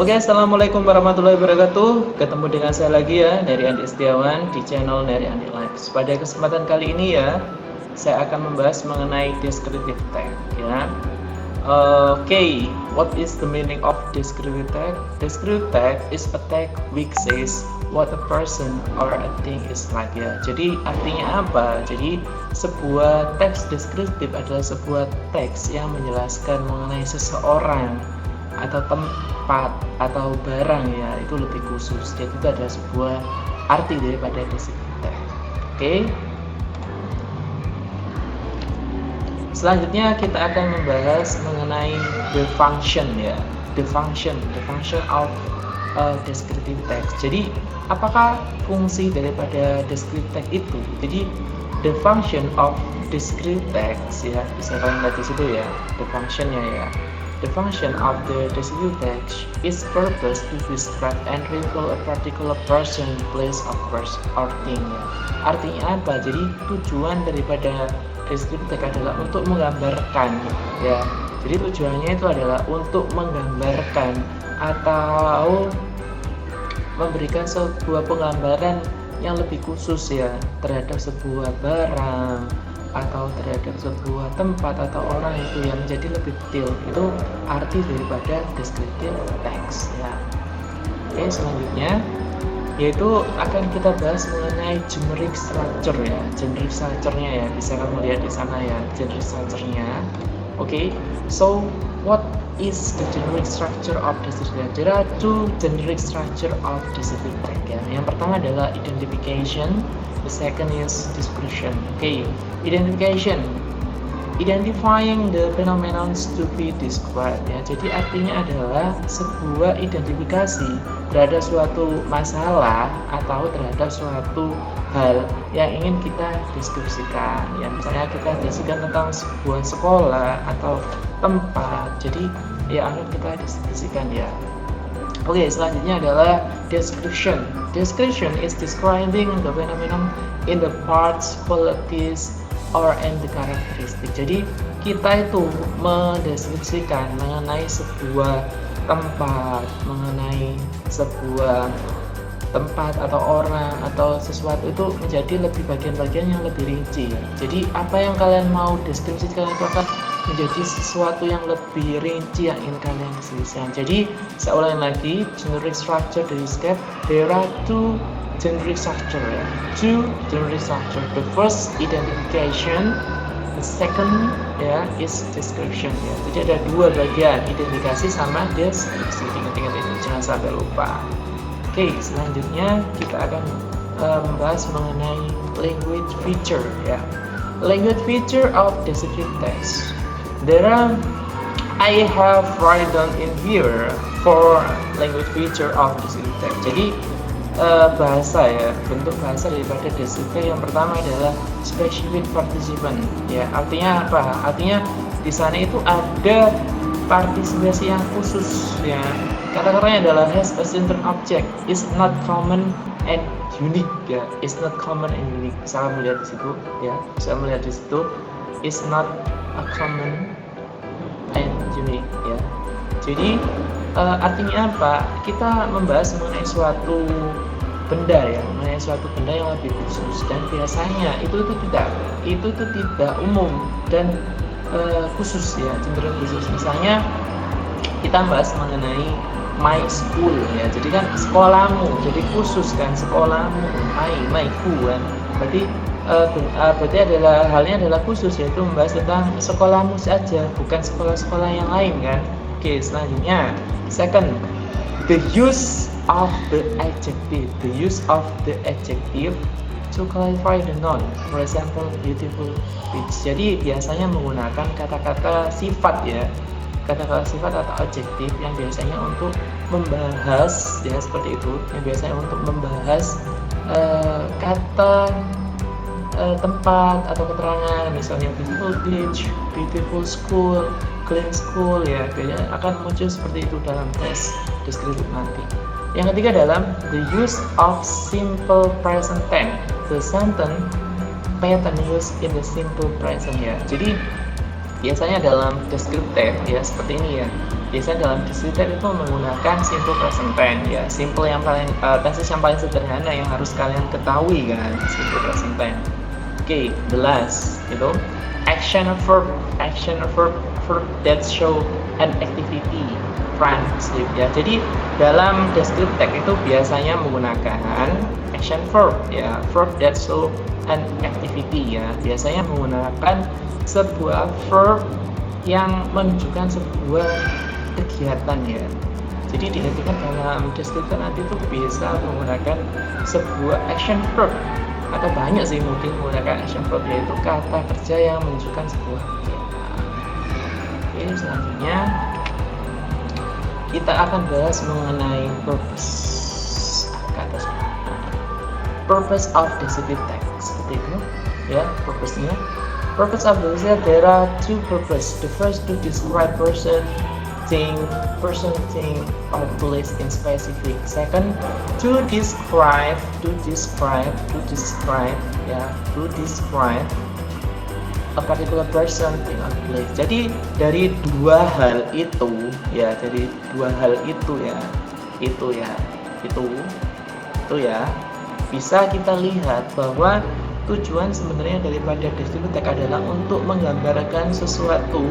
Oke, assalamualaikum warahmatullahi wabarakatuh. Ketemu dengan saya lagi ya, Neri Andi Setiawan di channel Neri Andi Lives. Pada kesempatan kali ini ya, saya akan membahas mengenai descriptive tag ya. Oke, what is the meaning of descriptive tag? Descriptive tag is a tag which says what a person or a thing is like ya. Jadi artinya apa? Jadi sebuah teks deskriptif adalah sebuah teks yang menjelaskan mengenai seseorang atau tempat atau barang ya, itu lebih khusus. Jadi itu adalah sebuah arti daripada descriptive tag. Oke. Selanjutnya kita akan membahas mengenai the function ya. The function of descriptive text. Jadi apakah fungsi daripada descriptive text itu? Jadi the function of descriptive text ya, bisa kalian lihat di situ ya, the functionnya ya. The function of the descriptive text is purpose to describe and reveal a particular person, place, or thing ya. Artinya apa? Jadi tujuan daripada descriptive text adalah untuk menggambarkan ya. Jadi tujuannya itu adalah untuk menggambarkan atau memberikan sebuah penggambaran yang lebih khusus ya terhadap sebuah barang atau terhadap sebuah tempat atau orang itu yang menjadi lebih detail. Itu arti daripada descriptive text ya. Oke, selanjutnya yaitu akan kita bahas mengenai generic structure ya. Generic structure-nya ya, bisa kamu lihat di sana ya, generic structure-nya. Oke, so what is the generic structure of descriptive text? There are two generic structure of descriptive text ya. Yang pertama adalah identification, the second is description. Okay, identification, identifying the phenomenon to be described ya. Jadi artinya adalah sebuah identifikasi terhadap suatu masalah atau terhadap suatu hal yang ingin kita deskripsikan ya. Misalnya kita deskripsikan tentang sebuah sekolah atau tempat, jadi ya akan kita deskripsikan ya. Oke, selanjutnya adalah description. Description is describing the phenomenon in the parts, qualities, or and the characteristic. Jadi kita itu mendeskripsikan mengenai sebuah tempat, mengenai sebuah tempat atau orang atau sesuatu itu menjadi lebih bagian-bagian yang lebih rinci. Jadi apa yang kalian mau deskripsikan itu akan menjadi sesuatu yang lebih rinci yang ingin kalian deskripsikan. Jadi saya ulangi lagi, generic structure describe, there are two generic structure ya. Two generic structure. The first identification, the second ya is description ya. Jadi ada dua bagian, identifikasi sama deskripsi. Ingat-ingat itu, jangan sampai lupa. Oke, selanjutnya kita akan membahas mengenai language feature ya. Language feature of descriptive text. I have written in here for language feature of descriptive text. Jadi bahasa ya, bentuk bahasa daripada descriptive yang pertama adalah specific participant ya. Artinya apa? Artinya di sana itu ada partisipasi yang khusus ya. Kata-katanya adalah has a certain object, is not common and unique ya. Is not common and unique. Bisa melihat di situ ya. Bisa melihat di situ is not a common and unique ya. Jadi artinya apa? Kita membahas mengenai suatu benda ya, mengenai suatu benda yang lebih khusus dan biasanya itu tidak umum dan khusus ya, cenderung khusus. Misalnya kita bahas mengenai my school ya, jadi kan sekolahmu, jadi khusus kan sekolahmu, myku kan, berarti adalah halnya adalah khusus, yaitu membahas tentang sekolahmu saja, bukan sekolah-sekolah yang lain kan. Oke, selanjutnya second, the use of the adjective to clarify the noun, for example beautiful beach. Jadi biasanya menggunakan kata-kata sifat ya, kata-kata sifat atau adjektif yang biasanya untuk membahas ya, seperti itu, yang biasanya untuk membahas kata tempat atau keterangan, misalnya beautiful beach, beautiful school, clean school ya, biasanya akan muncul seperti itu dalam tes deskriptif nanti. Yang ketiga dalam the use of simple present tense, the sentence pattern used in the simple present ya. Jadi biasanya dalam deskriptif ya seperti ini ya, biasanya dalam descriptive itu menggunakan simple present tense ya. Simple yang paling tenses yang paling sederhana yang harus kalian ketahui kan, simple present tense. Oke, the last itu action verb that show an activity, translate ya. Jadi dalam descriptive text itu biasanya menggunakan action verb ya, verb that show an activity ya. Biasanya menggunakan sebuah verb yang menunjukkan sebuah kegiatan ya. Jadi diartikan dalam descriptive nanti itu bisa menggunakan sebuah action verb atau banyak sih mungkin menggunakan action verb, yaitu kata kerja yang menunjukkan sebuah kegiatan. Oke, selanjutnya kita akan bahas mengenai purpose. Kata purpose of descriptive text seperti itu ya, purpose-nya. Purpose of descriptive, there are two purpose. The first to describe person, thing, or place in specific. Second, to describe a particular person, thing, or place. Jadi dari dua hal itu ya, bisa kita lihat bahwa tujuan sebenarnya daripada descriptive text adalah untuk menggambarkan sesuatu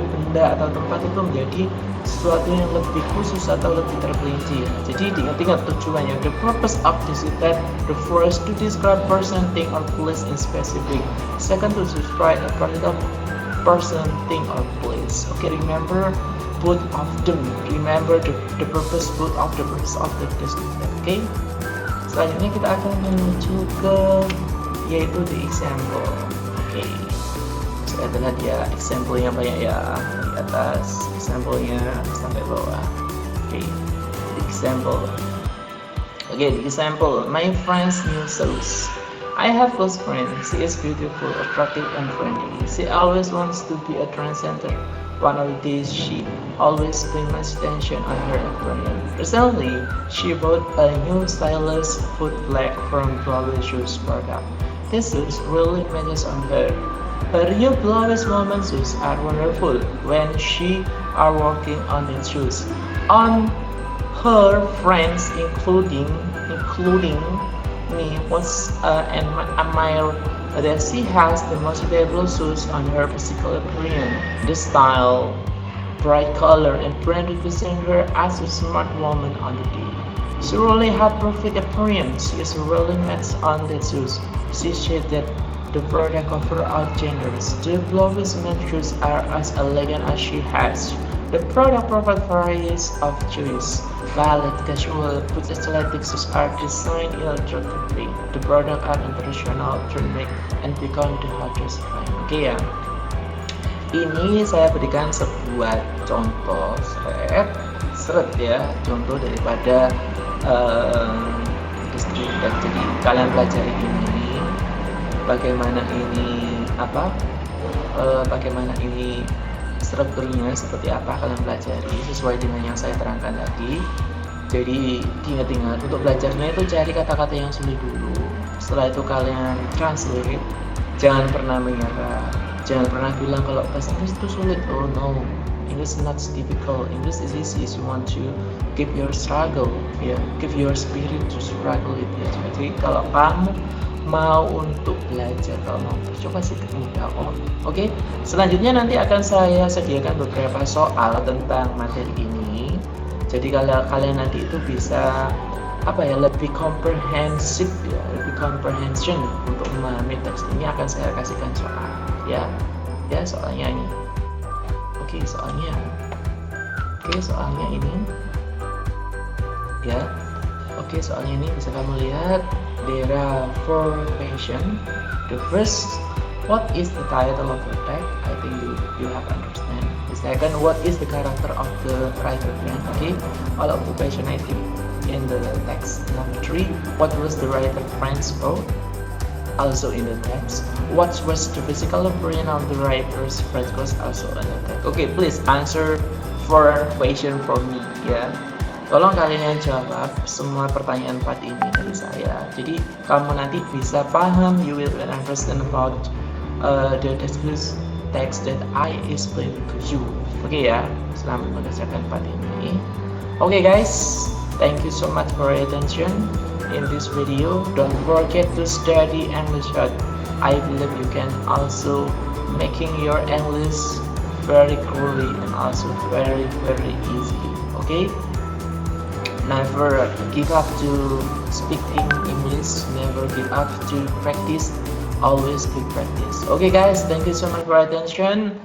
benda atau tempat itu menjadi sesuatu yang lebih khusus atau lebih terperinci. Jadi diingat-ingat tujuannya. The purpose of descriptive text, the first to describe person, thing, or place in specific. Second, to describe a particular person, thing, or place. Okay, remember both of them. Remember the purpose both of the purpose of the descriptive text. Okay. Selanjutnya kita akan menuju ke yaitu the example. Oke, saya lihat ya example-nya banyak ya, di atas example-nya sampai bawah. Oke, the example. Oke, the example. My friend's new shoes. I have close friend. She is beautiful, attractive, and friendly. She always wants to be a trend center. One of the days, she always pays much attention on her appearance. Recently, she bought a new stylish foot black from Blauwis shoes product. This shoes really matches on her. Her new Blauwis woman shoes are wonderful when she are walking on these shoes. On her friends, including me, was admire that she has the most suitable shoes on her physical appearance. The style, bright color, and brand represent her as a smart woman on the day. She really had perfect appearance. She is really matched on the shoes. She said that the product cover out genders. The Blauwis men shoes are as elegant as she has. The product provides varieties of choice. Ballet, casual, but athletic shoes are designed elegantly. The product are international, trending, and become the hottest brand. Oke ya. Ini saya berikan sebuah contoh seret ya, contoh daripada descriptive. Jadi kalian pelajari ini, bagaimana ini strukturnya seperti apa, kalian pelajari sesuai dengan yang saya terangkan tadi. Jadi ingat-ingat untuk belajarnya itu cari kata-kata yang sulit dulu. Setelah itu kalian translate. Jangan pernah menyerah. Jangan pernah bilang kalau bahasa Inggris itu sulit. Oh no, English is not difficult. English is easy. You want to give your struggle, give your spirit to struggle it. Jadi kalau kamu mau untuk belajar, kalau mau coba sih mudah kok. Oke, selanjutnya nanti akan saya sediakan beberapa soal tentang materi ini. Jadi kalau kalian nanti itu bisa lebih komprehensif lebih comprehension untuk memahami teks ini, akan saya kasihkan soal ya soalnya ini. Oke, soalnya ini ya. Oke, soalnya ini bisa kamu lihat. There are 4 questions. The first, what is the title of the text? I think you have understand. The second, what is the character of the writer? Okay, all of the question I think in the text. Number 3, what was the writer friends wrote? Also in the text. What was the physical appearance of the writer's friends was also in the text. Okay, please answer 4 question for me ya. Tolong kalian jawab semua pertanyaan 4 ini dari saya. Jadi kamu nanti bisa paham, you will understand about the text that I explain to you. Oke ya, selamat mengerjakan part ini. Oke guys, thank you so much for your attention in this video. Don't forget to study English hard. I believe you can also making your English very clearly and also very easy. Okay, never give up to speaking English, never give up to practice, always keep practice. Okay guys, thank you so much for attention.